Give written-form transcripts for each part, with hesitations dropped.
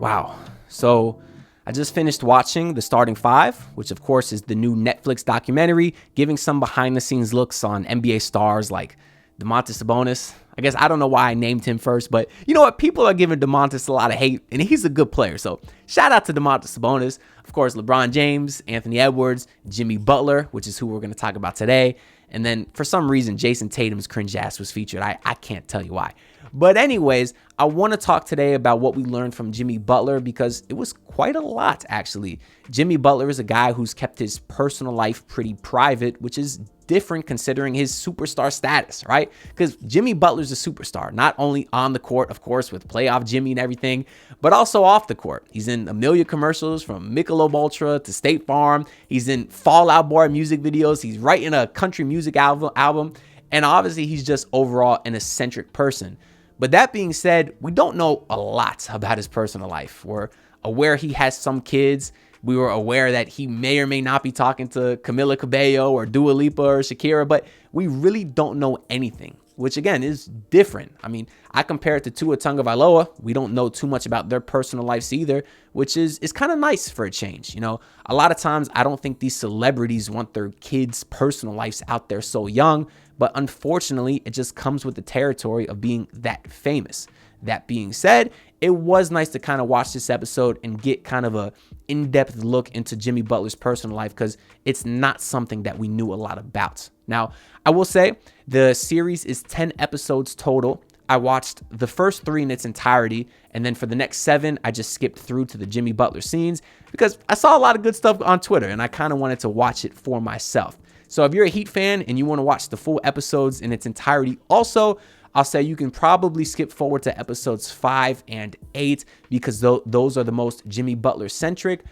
Wow. So I just finished watching The Starting Five, which of course is the new Netflix documentary giving some behind the scenes looks on NBA stars like Domantas Sabonis. I guess I don't know why I named him first, but you know what? People are giving Domantas a lot of hate, and he's a good player. So shout out to Domantas Sabonis. Of course, LeBron James, Anthony Edwards, Jimmy Butler, which is who we're going to talk about today. And then for some reason, Jason Tatum's cringe ass was featured. I can't tell you why. But anyways, I want to talk today about what we learned from Jimmy Butler because it was quite a lot, actually. Jimmy Butler is a guy who's kept his personal life pretty private, which is different considering his superstar status, right? Because Jimmy Butler's a superstar, not only on the court, of course, with playoff Jimmy and everything, but also off the court. He's in a million commercials from Michelob Ultra to State Farm. He's in Fall Out Boy music videos. He's writing a country music album. And obviously, he's just overall an eccentric person. But that being said, we don't know a lot about his personal life. We're aware he has some kids. We were aware that he may or may not be talking to Camila Cabello or Dua Lipa or Shakira, but we really don't know anything, which again is different. I mean, I compare it to Tua Tagovailoa. We don't know too much about their personal lives either, which is kind of nice for a change. You know, a lot of times I don't think these celebrities want their kids' personal lives out there so young, but unfortunately, it just comes with the territory of being that famous. That being said, it was nice to kind of watch this episode and get kind of a in-depth look into Jimmy Butler's personal life because it's not something that we knew a lot about. Now, I will say the series is 10 episodes total. I watched the first 3 in its entirety, and then for the next 7, I just skipped through to the Jimmy Butler scenes because I saw a lot of good stuff on Twitter, and I kind of wanted to watch it for myself. So if you're a Heat fan and you want to watch the full episodes in its entirety, also, I'll say you can probably skip forward to episodes 5 and 8 because those are the most Jimmy Butler centric.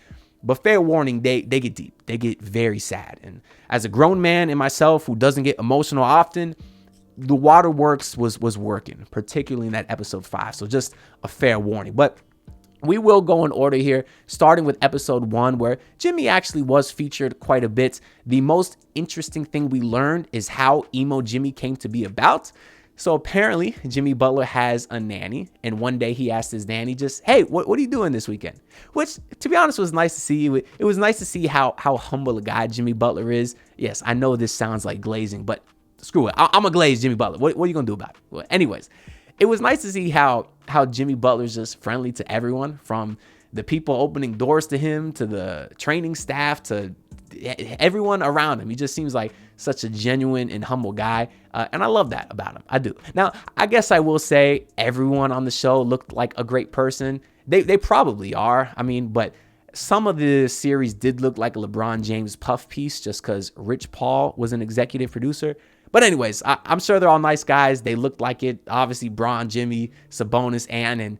But fair warning, they get deep. They get very sad. And as a grown man in myself who doesn't get emotional often, the waterworks was working, particularly in that episode 5. So just a fair warning. But we will go in order here, starting with episode 1, where Jimmy actually was featured quite a bit. The most interesting thing we learned is how Emo Jimmy came to be about. So apparently, Jimmy Butler has a nanny, and one day he asked his nanny just, hey, what are you doing this weekend? Which, to be honest, was nice to see. It was nice to see how humble a guy Jimmy Butler is. Yes, I know this sounds like glazing, but screw it. I'm a glaze Jimmy Butler. What are you going to do about it? Well, anyways, it was nice to see how Jimmy Butler's just friendly to everyone, from the people opening doors to him, to the training staff, to everyone around him. He just seems like such a genuine and humble guy. And I love that about him. I do. Now, I guess I will say everyone on the show looked like a great person. They probably are. I mean, but some of the series did look like a LeBron James puff piece just because Rich Paul was an executive producer. But anyways, I'm sure they're all nice guys. They looked like it. Obviously, Bron, Jimmy, Sabonis, and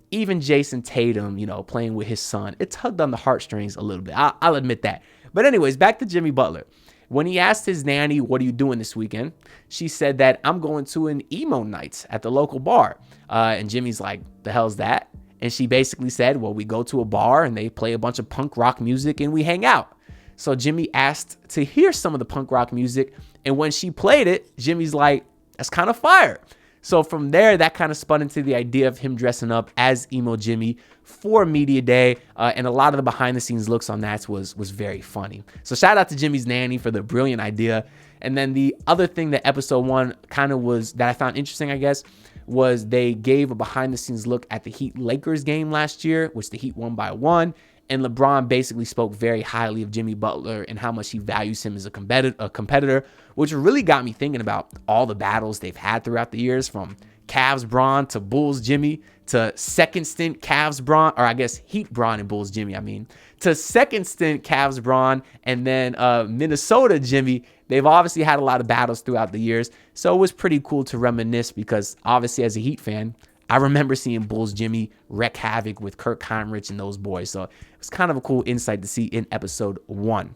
even Jason Tatum, you know, playing with his son. It tugged on the heartstrings a little bit. I'll admit that. But anyways, back to Jimmy Butler. When he asked his nanny, what are you doing this weekend? She said that I'm going to an emo night at the local bar. And Jimmy's like, the hell's that? And she basically said, well, we go to a bar and they play a bunch of punk rock music and we hang out. So Jimmy asked to hear some of the punk rock music. And when she played it, Jimmy's like, that's kind of fire. So from there, that kind of spun into the idea of him dressing up as Emo Jimmy for Media Day. And a lot of the behind the scenes looks on that was very funny. So shout out to Jimmy's nanny for the brilliant idea. And then the other thing that episode 1 kind of was that I found interesting, I guess, was they gave a behind the scenes look at the Heat Lakers game last year, which the Heat won by 1. And LeBron basically spoke very highly of Jimmy Butler and how much he values him as a competitor, which really got me thinking about all the battles they've had throughout the years, from Cavs Bron to Bulls Jimmy to second stint Cavs Bron, or I guess Heat Bron and Bulls Jimmy, to second stint Cavs Bron and then Minnesota Jimmy. They've obviously had a lot of battles throughout the years. So it was pretty cool to reminisce because obviously as a Heat fan, I remember seeing Bulls Jimmy wreak havoc with Kirk Heinrich and those boys. So it was kind of a cool insight to see in episode 1.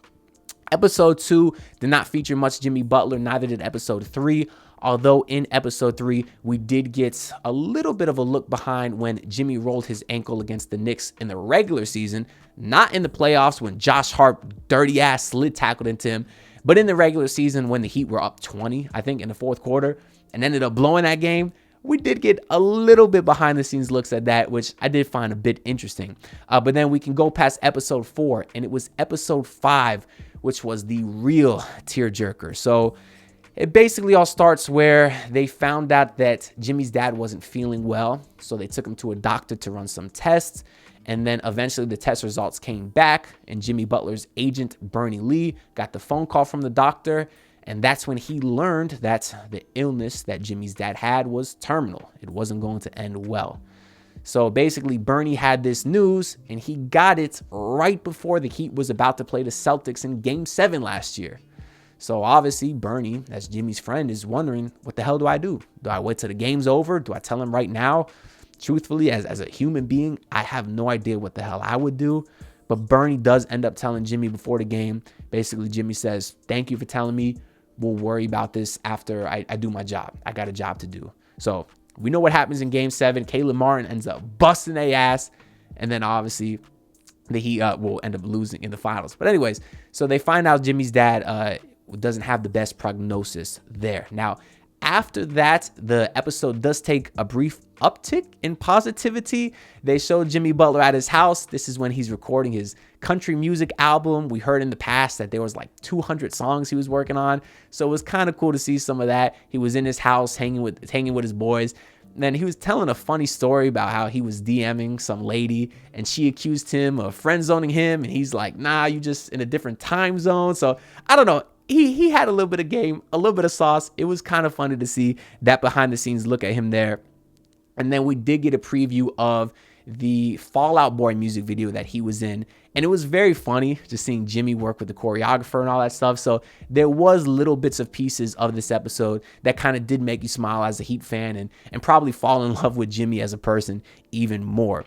Episode 2 did not feature much Jimmy Butler, neither did episode 3. Although in episode 3, we did get a little bit of a look behind when Jimmy rolled his ankle against the Knicks in the regular season, not in the playoffs when Josh Hart dirty ass slid tackled into him, but in the regular season when the Heat were up 20, I think in the fourth quarter, and ended up blowing that game. we did get a little bit behind the scenes looks at that, which I did find a bit interesting. But then we can go past episode 4, and it was episode 5, which was the real tearjerker. So it basically all starts where they found out that Jimmy's dad wasn't feeling well. So they took him to a doctor to run some tests. And then eventually the test results came back, and Jimmy Butler's agent, Bernie Lee, got the phone call from the doctor. And that's when he learned that the illness that Jimmy's dad had was terminal. It wasn't going to end well. So basically, Bernie had this news, and he got it right before the Heat was about to play the Celtics in Game 7 last year. So obviously, Bernie, as Jimmy's friend, is wondering, what the hell do I do? Do I wait till the game's over? Do I tell him right now? Truthfully, as a human being, I have no idea what the hell I would do. But Bernie does end up telling Jimmy before the game. Basically, Jimmy says, thank you for telling me. We'll worry about this after I do my job. I got a job to do. So we know what happens in Game 7. Caleb Martin ends up busting their ass. And then obviously the Heat will end up losing in the finals. But anyways, so they find out Jimmy's dad doesn't have the best prognosis there. Now, after that, the episode does take a brief uptick in positivity. They show Jimmy Butler at his house. This is when he's recording his country music album. We heard in the past that there was like 200 songs he was working on. So it was kind of cool to see some of that. He was in his house hanging with his boys. And then he was telling a funny story about how he was DMing some lady and she accused him of friend zoning him. And he's like, nah, you just in a different time zone. So I don't know. He had a little bit of game, a little bit of sauce. It was kind of funny to see that behind the scenes look at him there. And then we did get a preview of the Fall Out Boy music video that he was in. And it was very funny just seeing Jimmy work with the choreographer and all that stuff. So there was little bits of pieces of this episode that kind of did make you smile as a Heat fan and probably fall in love with Jimmy as a person even more.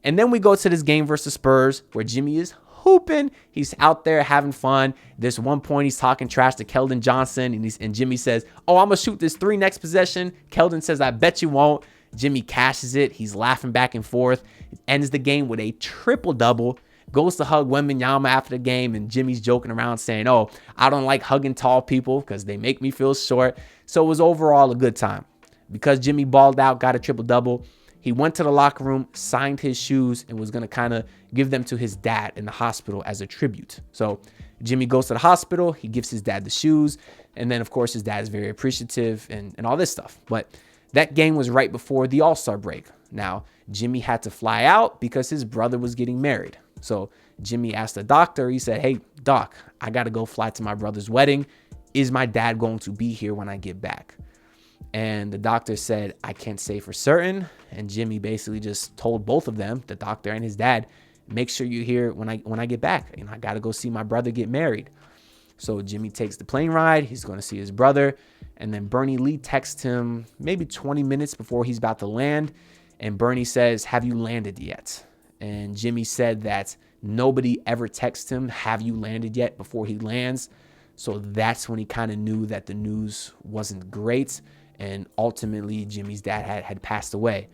And then we go to this game versus Spurs where Jimmy is hooping. He's out there having fun. There's one point he's talking trash to Keldon Johnson, and Jimmy says, oh, I'm going to shoot this 3 next possession. Keldon says, I bet you won't. Jimmy cashes it. He's laughing back and forth. Ends the game with a triple-double. Goes to hug Wembanyama after the game, and Jimmy's joking around saying, oh, I don't like hugging tall people because they make me feel short. So it was overall a good time. Because Jimmy balled out, got a triple-double, he went to the locker room, signed his shoes, and was going to kind of give them to his dad in the hospital as a tribute. So Jimmy goes to the hospital. He gives his dad the shoes. And then, of course, his dad is very appreciative and all this stuff. But that game was right before the All-Star break. Now, Jimmy had to fly out because his brother was getting married. So Jimmy asked the doctor. He said, hey, doc, I got to go fly to my brother's wedding. Is my dad going to be here when I get back? And the doctor said, I can't say for certain. And Jimmy basically just told both of them, the doctor and his dad, make sure you're here when I get back. I got to go see my brother get married. So Jimmy takes the plane ride. He's going to see his brother. And then Bernie Lee texts him maybe 20 minutes before he's about to land. And Bernie says, have you landed yet? And Jimmy said that nobody ever texts him, have you landed yet, before he lands. So that's when he kind of knew that the news wasn't great. And ultimately, Jimmy's dad had passed away.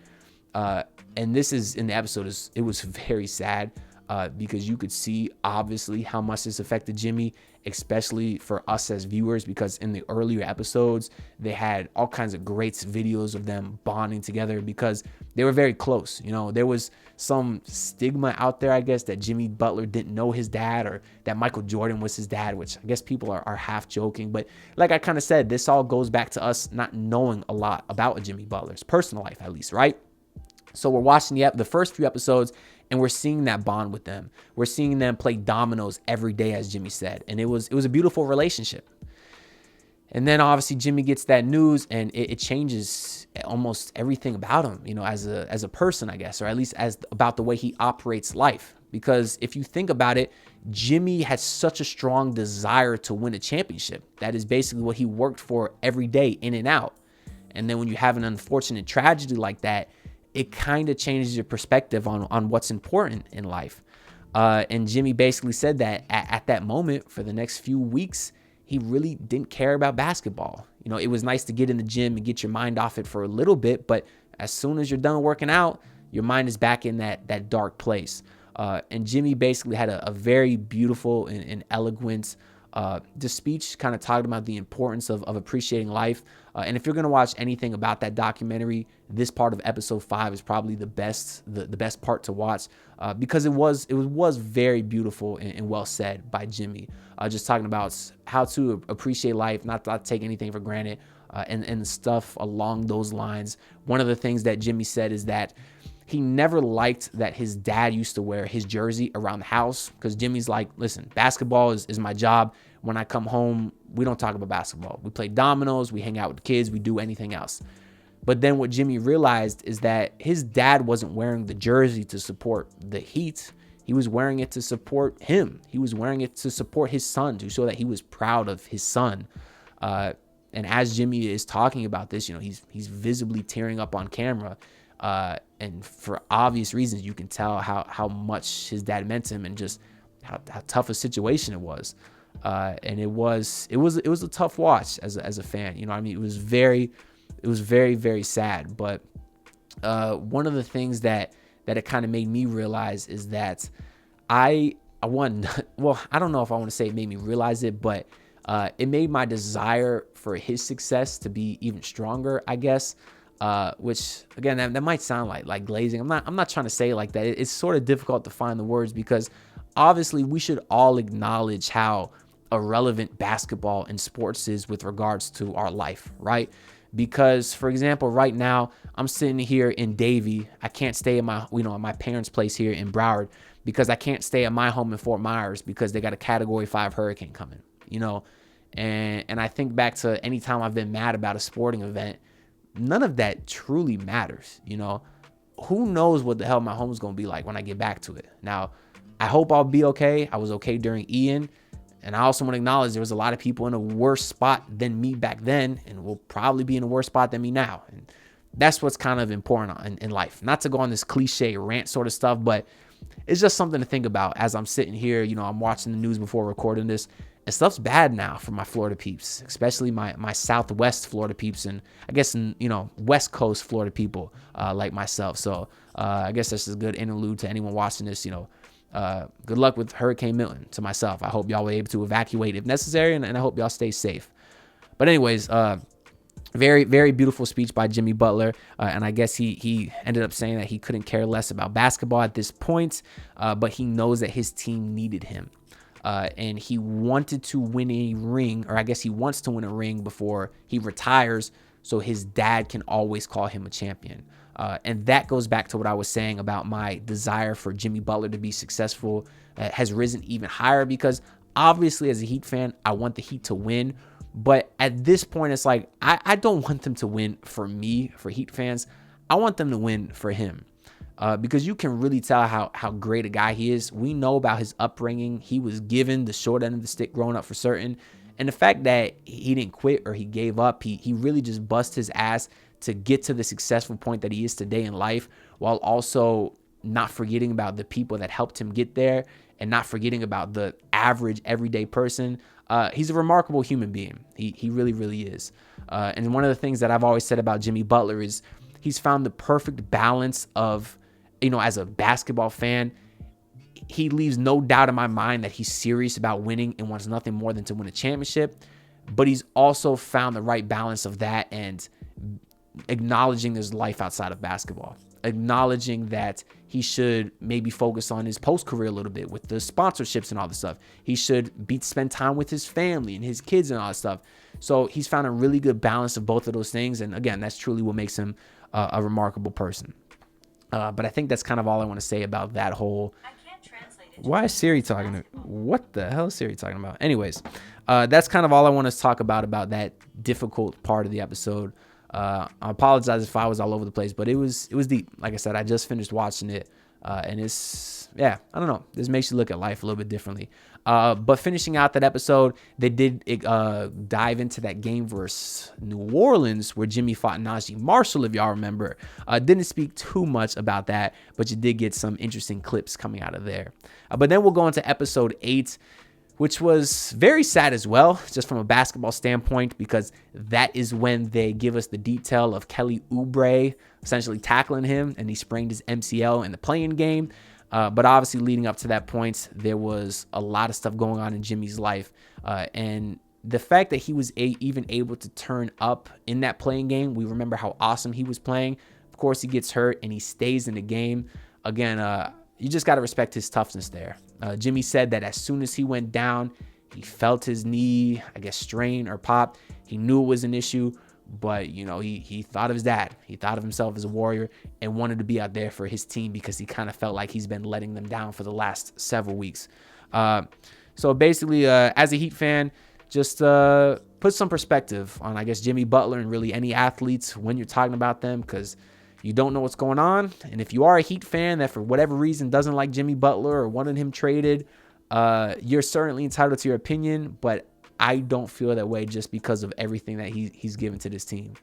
And this is in the episode, it was very sad because you could see obviously how much this affected Jimmy, especially for us as viewers, because in the earlier episodes, they had all kinds of great videos of them bonding together because they were very close. You know, there was some stigma out there, I guess, that Jimmy Butler didn't know his dad or that Michael Jordan was his dad, which I guess people are half joking. But like I kind of said, this all goes back to us not knowing a lot about Jimmy Butler's personal life, at least, right? So we're watching the first few episodes, and we're seeing that bond with them. We're seeing them play dominoes every day, as Jimmy said. And it was a beautiful relationship. And then obviously Jimmy gets that news, and it changes almost everything about him, you know, as a person, I guess, or at least as about the way he operates life. Because if you think about it, Jimmy has such a strong desire to win a championship. That is basically what he worked for every day, in and out. And then when you have an unfortunate tragedy like that, it kind of changes your perspective on what's important in life. And Jimmy basically said that at that moment, for the next few weeks, he really didn't care about basketball. You know, it was nice to get in the gym and get your mind off it for a little bit, but as soon as you're done working out, your mind is back in that dark place. And Jimmy basically had a very beautiful and eloquent This speech kind of talked about the importance of appreciating life. And if you're going to watch anything about that documentary, this part of episode 5 is probably the best part to watch, because it was very beautiful and well said by Jimmy. Just talking about how to appreciate life, not take anything for granted, and stuff along those lines. One of the things that Jimmy said is that he never liked that his dad used to wear his jersey around the house, because Jimmy's like, listen, basketball is my job. When I come home, we don't talk about basketball. We play dominoes, we hang out with the kids, we do anything else. But then what Jimmy realized is that his dad wasn't wearing the jersey to support the Heat. He was wearing it to support him. He was wearing it to support his son, to show that he was proud of his son. And as Jimmy is talking about this, he's visibly tearing up on camera. And for obvious reasons, you can tell how much his dad meant to him, and just how tough a situation it was. And it was a tough watch as a fan. It was very, very sad. But one of the things that it kind of made me realize is that I don't know if I want to say it made me realize it, but it made my desire for his success to be even stronger, I guess. Which again, that might sound like glazing. I'm not trying to say it like that. It's sort of difficult to find the words, because obviously we should all acknowledge how irrelevant basketball and sports is with regards to our life, right? Because, for example, right now I'm sitting here in Davie. I can't stay at my parents' place here in Broward, because I can't stay at my home in Fort Myers because they got a Category 5 hurricane coming. And I think back to any time I've been mad about a sporting event. None of that truly matters. Who knows what the hell my home's gonna be like when I get back to it. Now, I hope I'll be okay. I was okay during Ian. And I also want to acknowledge there was a lot of people in a worse spot than me back then, and will probably be in a worse spot than me now. And that's what's kind of important in life. Not to go on this cliche rant sort of stuff, but it's just something to think about as I'm sitting here. I'm watching the news before recording this, and stuff's bad now for my Florida peeps, especially my Southwest Florida peeps, and I guess West Coast Florida people like myself. So I guess that's a good interlude to anyone watching this. Good luck with Hurricane Milton to myself. I hope y'all were able to evacuate if necessary, and I hope y'all stay safe. But anyways, very, very beautiful speech by Jimmy Butler. And I guess he ended up saying that he couldn't care less about basketball at this point, but he knows that his team needed him. And he wanted to win a ring, or I guess he wants to win a ring before he retires, so his dad can always call him a champion. And that goes back to what I was saying about my desire for Jimmy Butler to be successful has risen even higher, because obviously as a Heat fan, I want the Heat to win. But at this point, it's like, I don't want them to win for me, for Heat fans. I want them to win for him. Because you can really tell how great a guy he is. We know about his upbringing. He was given the short end of the stick growing up for certain. And the fact that he didn't quit or he gave up, he really just bust his ass to get to the successful point that he is today in life, while also not forgetting about the people that helped him get there, and not forgetting about the average everyday person. He's a remarkable human being. He really, really is. And one of the things that I've always said about Jimmy Butler is he's found the perfect balance of, as a basketball fan, he leaves no doubt in my mind that he's serious about winning and wants nothing more than to win a championship. But he's also found the right balance of that and acknowledging there's life outside of basketball, acknowledging that he should maybe focus on his post-career a little bit with the sponsorships and all this stuff. He should spend time with his family and his kids and all that stuff. So he's found a really good balance of both of those things. And again, that's truly what makes him a remarkable person. But I think that's kind of all I want to say about that whole... Why is Siri talking to... What the hell is Siri talking about? Anyways, that's kind of all I want to talk about that difficult part of the episode. I apologize if I was all over the place, but it was deep. Like I said, I just finished watching it, and I don't know. This makes you look at life a little bit differently. But finishing out that episode, they did dive into that game versus New Orleans where Jimmy fought Najee Marshall, if y'all remember. Didn't speak too much about that, but you did get some interesting clips coming out of there. But then we'll go into episode 8, which was very sad as well, just from a basketball standpoint, because that is when they give us the detail of Kelly Oubre essentially tackling him, and he sprained his MCL in the play-in game. But obviously leading up to that point, there was a lot of stuff going on in Jimmy's life. And the fact that he was even able to turn up in that playing game, we remember how awesome he was playing. Of course, he gets hurt and he stays in the game. Again, you just got to respect his toughness there. Jimmy said that as soon as he went down, he felt his knee, I guess, strain or pop. He knew it was an issue, but, you know, he thought of his dad. He thought of himself as a warrior and wanted to be out there for his team because he kind of felt like he's been letting them down for the last several weeks. So basically, as a Heat fan, just put some perspective on, I guess, Jimmy Butler and really any athletes when you're talking about them, because you don't know what's going on. And if you are a Heat fan that for whatever reason doesn't like Jimmy Butler or wanted him traded, you're certainly entitled to your opinion, but I don't feel that way just because of everything that he's given to this team.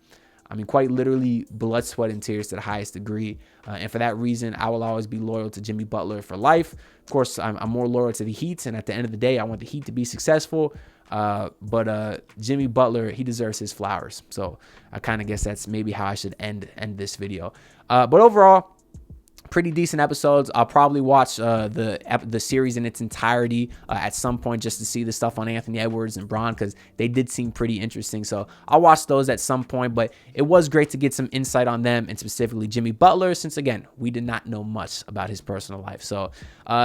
I mean, quite literally blood, sweat, and tears to the highest degree. And for that reason, I will always be loyal to Jimmy Butler for life. Of course, I'm more loyal to the Heat, and at the end of the day, I want the Heat to be successful. But Jimmy Butler, he deserves his flowers. So I kind of guess that's maybe how I should end this video. But overall, pretty decent episodes. I'll probably watch the series in its entirety at some point just to see the stuff on Anthony Edwards and Bron, because they did seem pretty interesting. So I'll watch those at some point, but it was great to get some insight on them, and specifically Jimmy Butler, since again, we did not know much about his personal life. So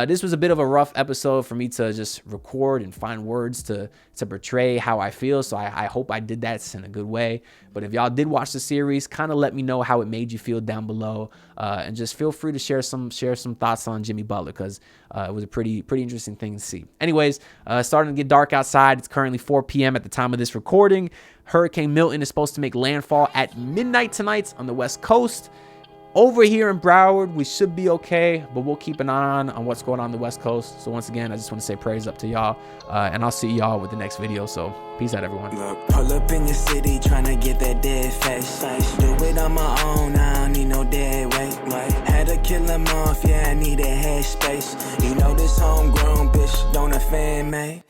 this was a bit of a rough episode for me to just record and find words to portray how I feel. So I hope I did that in a good way. But if y'all did watch the series, kind of let me know how it made you feel down below, and just feel free to share some thoughts on Jimmy Butler, because it was a pretty interesting thing to see. Anyways, starting to get dark outside. It's currently 4 p.m. at the time of this recording. Hurricane Milton is supposed to make landfall at midnight tonight on the West Coast. Over here in Broward, we should be okay, but we'll keep an eye on what's going on the West Coast. So once again, I just want to say praise up to y'all, and I'll see y'all with the next video. So peace out, everyone. Look, pull up in the city, tryna get that dead face. Do it on my own, I don't need no dead weight. Had to kill him off, yeah, I need a head space. You know this homegrown bitch don't offend me.